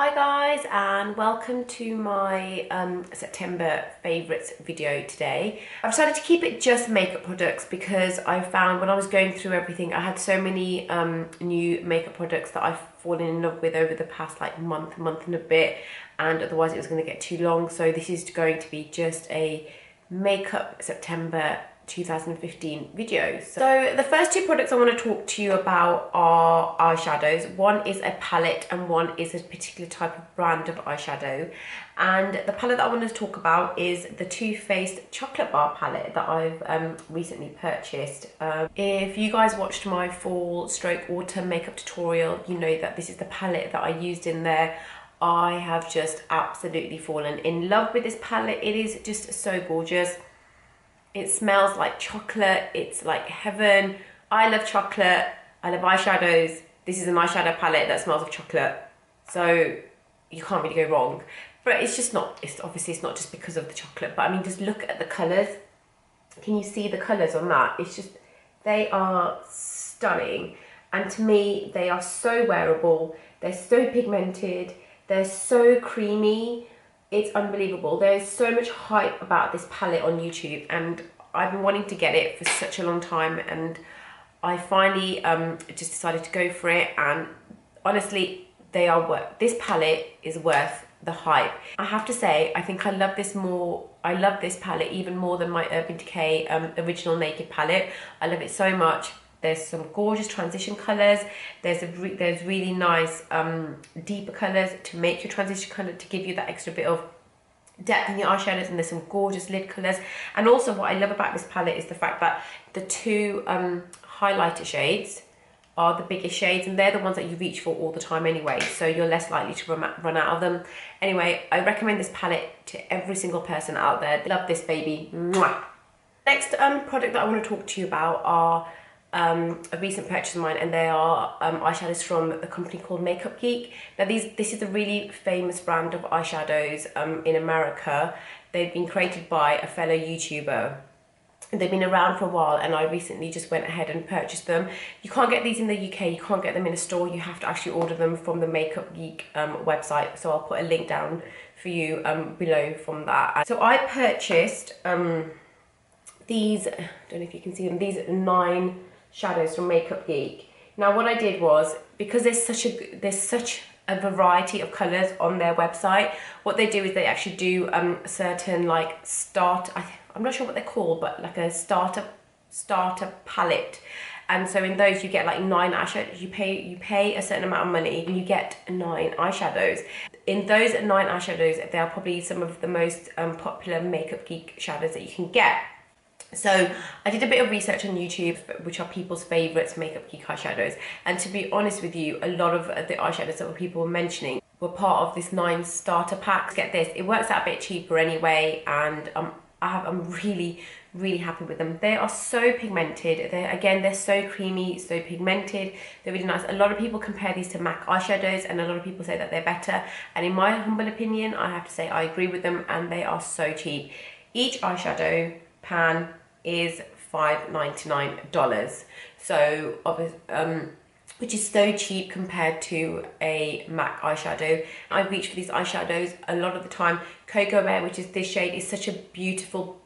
Hi guys, and welcome to my September favourites video today. I've decided to keep it just makeup products because I found when I was going through everything I had so many new makeup products that I've fallen in love with over the past month and a bit, and otherwise it was going to get too long. So this is going to be just a makeup September 2015 video. So the first two products I want to talk to you about are eyeshadows. One is a palette and one is a particular type of brand of eyeshadow. And the palette that I want to talk about is the Too Faced Chocolate Bar palette that I've recently purchased. If you guys watched my fall stroke autumn makeup tutorial, you know that this is the palette that I used in there. I have just absolutely fallen in love with this palette. It is just so gorgeous. It smells like chocolate, it's like heaven. I love chocolate, I love eyeshadows. This is an eyeshadow palette that smells of chocolate. So you can't really go wrong. But it's just not, obviously it's not just because of the chocolate, but I mean, just look at the colours. Can you see the colours on that? It's just, they are stunning. And to me, they are so wearable. They're so pigmented. They're so creamy. It's unbelievable. There's so much hype about this palette on YouTube, and I've been wanting to get it for such a long time, and I finally just decided to go for it. And honestly, this palette is worth the hype. I have to say, I think I love this more. I love this palette even more than my Urban Decay Original Naked palette. I love it so much. There's some gorgeous transition colours. There's really nice deeper colours to make your transition colour, to give you that extra bit of depth in your eyeshadows, and there's some gorgeous lid colours. And also what I love about this palette is the fact that the two highlighter shades are the biggest shades, and they're the ones that you reach for all the time anyway, so you're less likely to run out of them. Anyway, I recommend this palette to every single person out there. Love this baby. Mwah. Next product that I want to talk to you about are a recent purchase of mine, and they are eyeshadows from a company called Makeup Geek. Now this is a really famous brand of eyeshadows in America. They've been created by a fellow YouTuber. They've been around for a while, and I recently just went ahead and purchased them. You can't get these in the UK, you can't get them in a store, you have to actually order them from the Makeup Geek website, so I'll put a link down for you below from that. So I purchased these, I don't know if you can see them, these 9 shadows from Makeup Geek. Now what I did was, because there's such a variety of colours on their website, what they do is they actually do certain I'm not sure what they're called, but like a starter palette. And so in those you get like 9 eyeshadows. You pay a certain amount of money and you get 9 eyeshadows. In those 9 eyeshadows, they are probably some of the most popular Makeup Geek shadows that you can get. So I did a bit of research on YouTube, which are people's favourites Makeup Geek eyeshadows, and to be honest with you, a lot of the eyeshadows that people were mentioning were part of this 9 starter packs. Get this, it works out a bit cheaper anyway, and I'm really happy with them. They are so pigmented. They're so creamy, so pigmented. They're really nice. A lot of people compare these to MAC eyeshadows, and a lot of people say that they're better, and in my humble opinion, I have to say I agree with them, and they are so cheap. Each eyeshadow pan is $5.99, so which is so cheap compared to a MAC eyeshadow. I reach for these eyeshadows a lot of the time. Cocoa Bear, which is this shade, is such a beautiful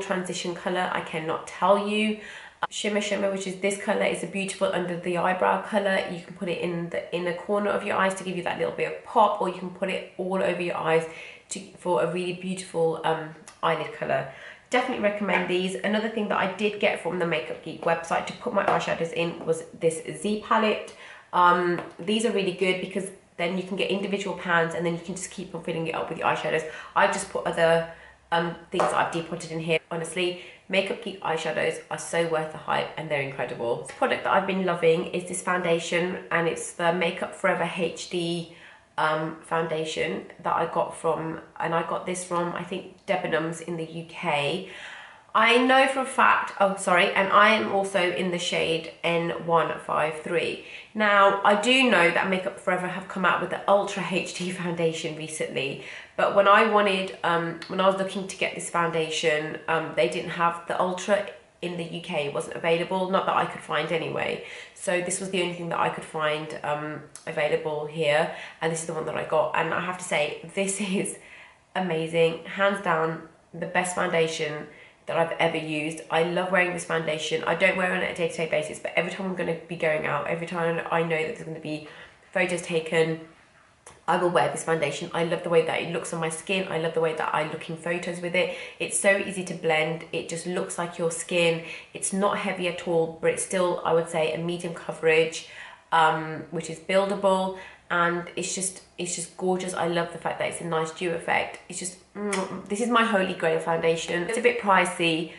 transition color, I cannot tell you. Shimmer, which is this color, is a beautiful under the eyebrow color. You can put it in the inner corner of your eyes to give you that little bit of pop, or you can put it all over your eyes for a really beautiful eyelid color. Definitely recommend these. Another thing that I did get from the Makeup Geek website to put my eyeshadows in was this Z palette. These are really good because then you can get individual pans, and then you can just keep on filling it up with your eyeshadows. I've just put other things that I've depotted in here. Honestly, Makeup Geek eyeshadows are so worth the hype, and they're incredible. The product that I've been loving is this foundation, and it's the Makeup Forever HD foundation that I got from, and I got this from, I think, Debenhams in the UK. I know for a fact, and I am also in the shade N153. Now, I do know that Makeup Forever have come out with the Ultra HD foundation recently, but when I was looking to get this foundation, they didn't have the Ultra in the UK. It wasn't available, not that I could find anyway. So this was the only thing that I could find available here, and this is the one that I got. And I have to say, this is amazing, hands down the best foundation that I've ever used. I love wearing this foundation. I don't wear it on a day-to-day basis, but every time I'm going to be going out, every time I know that there's going to be photos taken, I will wear this foundation. I love the way that it looks on my skin. I love the way that I look in photos with it. It's so easy to blend. It just looks like your skin. It's not heavy at all, but it's still, I would say, a medium coverage, which is buildable. And it's just gorgeous. I love the fact that it's a nice dew effect. It's just, this is my holy grail foundation. It's a bit pricey,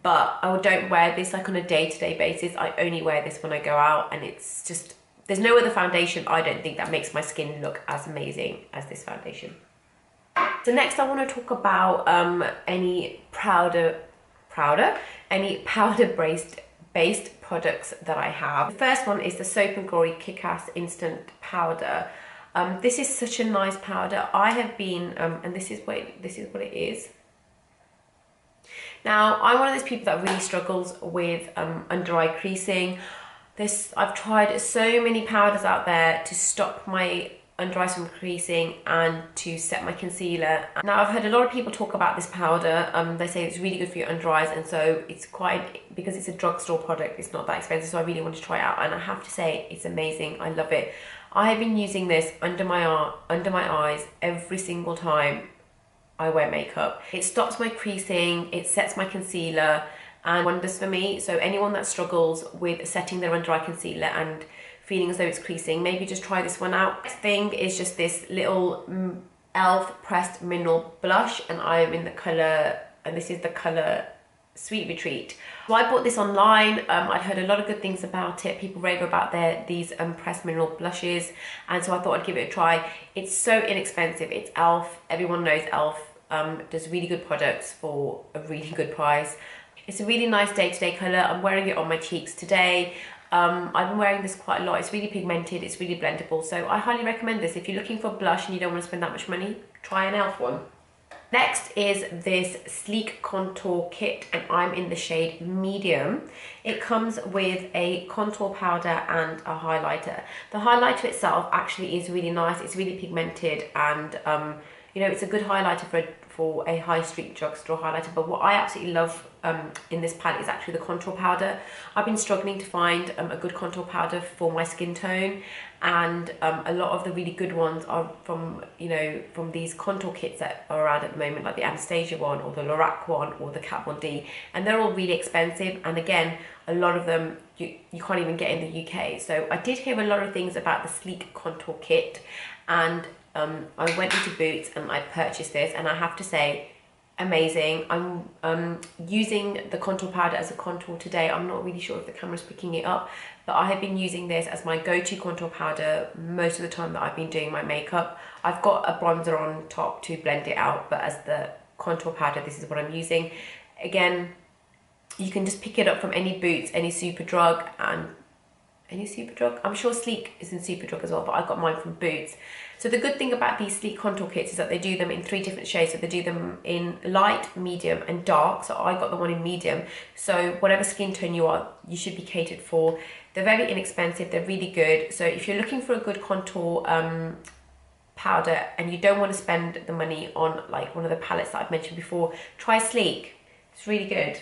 but I don't wear this like on a day-to-day basis. I only wear this when I go out, and it's just, there's no other foundation, I don't think, that makes my skin look as amazing as this foundation. So next I want to talk about any powder-based products that I have. The first one is the Soap & Glory Kick-Ass Instant Powder. This is such a nice powder. I have been, and this is what it is. Now, I'm one of those people that really struggles with under eye creasing. I've tried so many powders out there to stop my under eyes from creasing and to set my concealer. Now, I've heard a lot of people talk about this powder. They say it's really good for your under eyes, and so it's quite, because it's a drugstore product, it's not that expensive, so I really want to try it out, and I have to say it's amazing. I love it. I have been using this under my eyes every single time I wear makeup. It stops my creasing, it sets my concealer, and wonders for me. So anyone that struggles with setting their under eye concealer and feeling as though it's creasing, maybe just try this one out. Next thing is just this little e.l.f. Pressed Mineral Blush, and I am in the colour, and this is the colour Sweet Retreat. So I bought this online. I'd heard a lot of good things about it. People rave about these pressed mineral blushes, and so I thought I'd give it a try. It's so inexpensive. It's e.l.f. Everyone knows e.l.f. Does really good products for a really good price. It's a really nice day-to-day colour. I'm wearing it on my cheeks today. I've been wearing this quite a lot. It's really pigmented, it's really blendable, so I highly recommend this. If you're looking for blush and you don't want to spend that much money, try an e.l.f. one. Next is this Sleek Contour Kit, and I'm in the shade Medium. It comes with a contour powder and a highlighter. The highlighter itself actually is really nice. It's really pigmented, and you know, it's a good highlighter for a high street drugstore highlighter. But what I absolutely love in this palette is actually the contour powder. I've been struggling to find a good contour powder for my skin tone, and a lot of the really good ones are from, you know, from these contour kits that are around at the moment, like the Anastasia one or the Lorac one or the Kat Von D, and they're all really expensive, and again, a lot of them you can't even get in the UK. So I did hear a lot of things about the Sleek Contour Kit, and I went into Boots and I purchased this, and I have to say, amazing. I'm using the contour powder as a contour today. I'm not really sure if the camera's picking it up, but I have been using this as my go-to contour powder most of the time that I've been doing my makeup. I've got a bronzer on top to blend it out, but as the contour powder, this is what I'm using. Again, you can just pick it up from any Boots, any Superdrug, and any Superdrug? I'm sure Sleek is in Superdrug as well, but I got mine from Boots. So the good thing about these Sleek contour kits is that they do them in 3 different shades. So they do them in light, medium, and dark. So I got the one in medium. So whatever skin tone you are, you should be catered for. They're very inexpensive. They're really good. So if you're looking for a good contour powder and you don't want to spend the money on like one of the palettes that I've mentioned before, try Sleek. It's really good.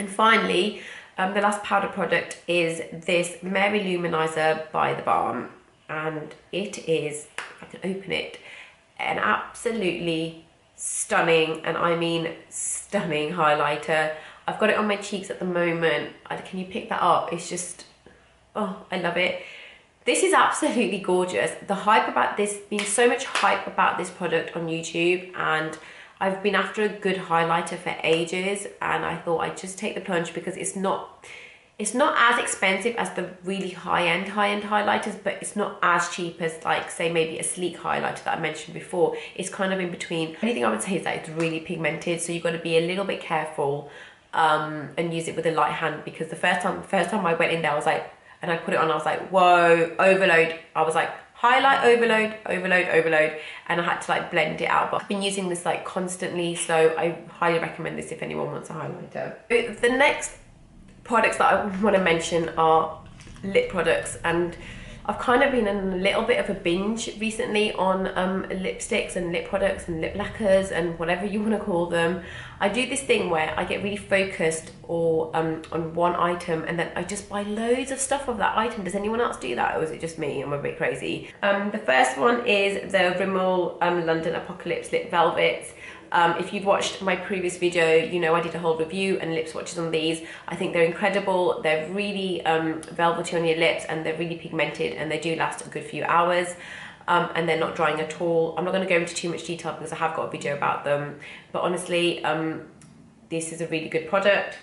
And finally, the last powder product is this Mary Luminizer by The Balm, and it is, if I can open it, an absolutely stunning, and I mean stunning, highlighter. I've got it on my cheeks at the moment. Can you pick that up? It's just, oh, I love it. This is absolutely gorgeous. The hype about this, been so much hype about this product on YouTube, and I've been after a good highlighter for ages, and I thought I'd just take the plunge because it's not as expensive as the really high-end highlighters, but it's not as cheap as, like, say maybe a Sleek highlighter that I mentioned before. It's kind of in between. The only thing I would say is that it's really pigmented, so you've got to be a little bit careful and use it with a light hand, because the first time I went in there, I was like, and I put it on, I was like, whoa, overload. I was like, highlight, overload, overload, overload, and I had to like blend it out. But I've been using this like constantly, so I highly recommend this if anyone wants a highlighter. The next products that I want to mention are lip products, and I've kind of been in a little bit of a binge recently on lipsticks and lip products and lip lacquers and whatever you want to call them. I do this thing where I get really focused or on one item, and then I just buy loads of stuff of that item. Does anyone else do that, or is it just me? I'm a bit crazy. The first one is the Rimmel London Apocalypse Lip Velvets. If you've watched my previous video, you know I did a whole review and lip swatches on these. I think they're incredible. They're really velvety on your lips, and they're really pigmented, and they do last a good few hours. And they're not drying at all. I'm not going to go into too much detail because I have got a video about them. But honestly, this is a really good product.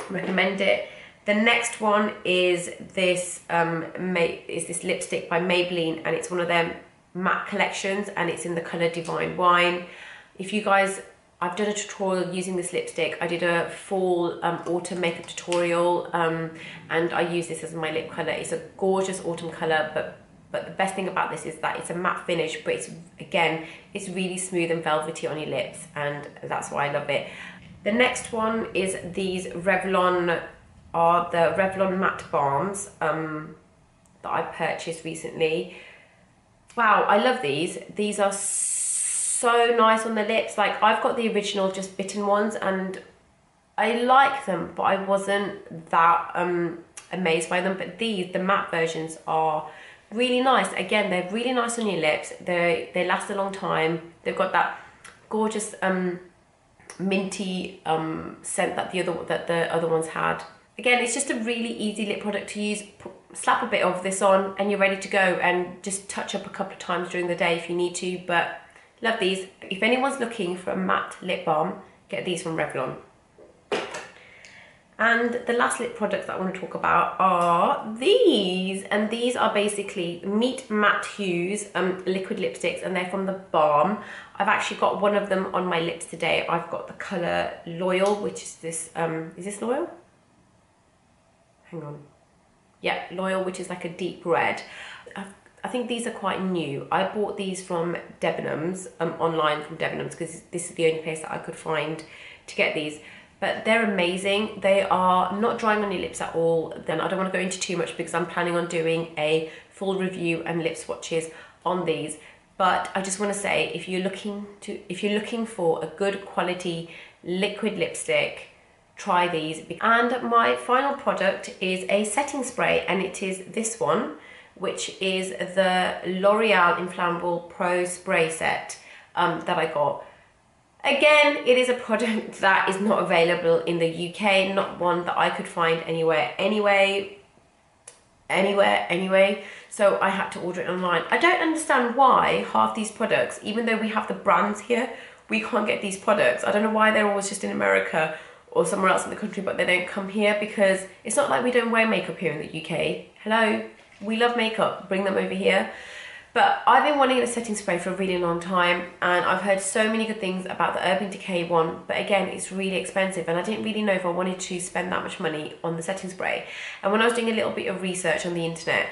Recommend it. The next one is this lipstick by Maybelline, and it's one of their matte collections, and it's in the colour Divine Wine. If you guys, I've done a tutorial using this lipstick. I did a fall autumn makeup tutorial, and I use this as my lip colour. It's a gorgeous autumn colour, but the best thing about this is that it's a matte finish, but it's really smooth and velvety on your lips, and that's why I love it. The next one is these Revlon matte balms that I purchased recently. Wow, I love these. These are so nice on the lips. Like, I've got the original just bitten ones, and I like them, but I wasn't that amazed by them. But the matte versions are really nice. Again, they're really nice on your lips. They last a long time. They've got that gorgeous minty scent that the other ones had. Again, it's just a really easy lip product to use. Slap a bit of this on and you're ready to go, and just touch up a couple of times during the day if you need to. But love these. If anyone's looking for a matte lip balm, get these from Revlon. And the last lip products that I want to talk about are these. And these are basically Meet Matte Hues liquid lipsticks, and they're from the Balm. I've actually got one of them on my lips today. I've got the colour Loyal, which is this, is this Loyal? Hang on. Yeah, Loyal, which is like a deep red. I think these are quite new. I bought these from Debenhams, online from Debenhams, because this is the only place that I could find to get these. But they're amazing. They are not drying on your lips at all. Then I don't want to go into too much because I'm planning on doing a full review and lip swatches on these. But I just want to say, if you're looking for a good quality liquid lipstick, try these. And my final product is a setting spray, and it is this one, which is the L'Oreal Infallible Pro Spray Set that I got. Again, it is a product that is not available in the UK, not one that I could find anywhere, so I had to order it online. I don't understand why half these products, even though we have the brands here, we can't get these products. I don't know why they're always just in America or somewhere else in the country, but they don't come here, because it's not like we don't wear makeup here in the UK. Hello, we love makeup, bring them over here. But I've been wanting a setting spray for a really long time, and I've heard so many good things about the Urban Decay one, but again, it's really expensive, and I didn't really know if I wanted to spend that much money on the setting spray. And when I was doing a little bit of research on the internet,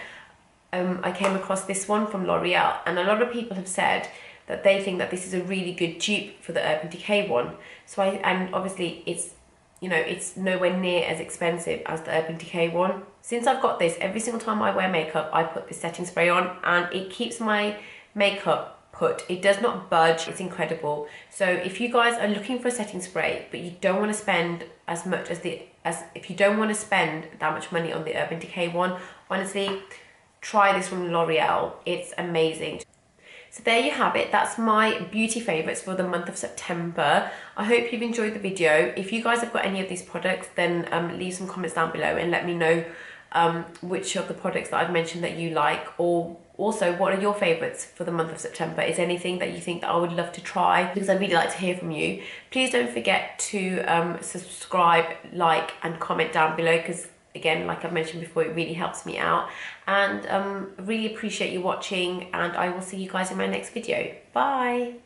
I came across this one from L'Oreal, and a lot of people have said that they think that this is a really good dupe for the Urban Decay one. So and obviously it's, you know, it's nowhere near as expensive as the Urban Decay one. Since I've got this, every single time I wear makeup, I put this setting spray on, and it keeps my makeup put. It does not budge. It's incredible. So if you guys are looking for a setting spray, but you don't want to spend as much if you don't want to spend that much money on the Urban Decay one, honestly, try this from L'Oreal. It's amazing. So there you have it. That's my beauty favourites for the month of September. I hope you've enjoyed the video. If you guys have got any of these products, then leave some comments down below and let me know which of the products that I've mentioned that you like, or also what are your favourites for the month of September. Is anything that you think that I would love to try? Because I'd really like to hear from you. Please don't forget to subscribe, like and comment down below, because again, like I've mentioned before, it really helps me out. And really appreciate you watching, and I will see you guys in my next video. Bye!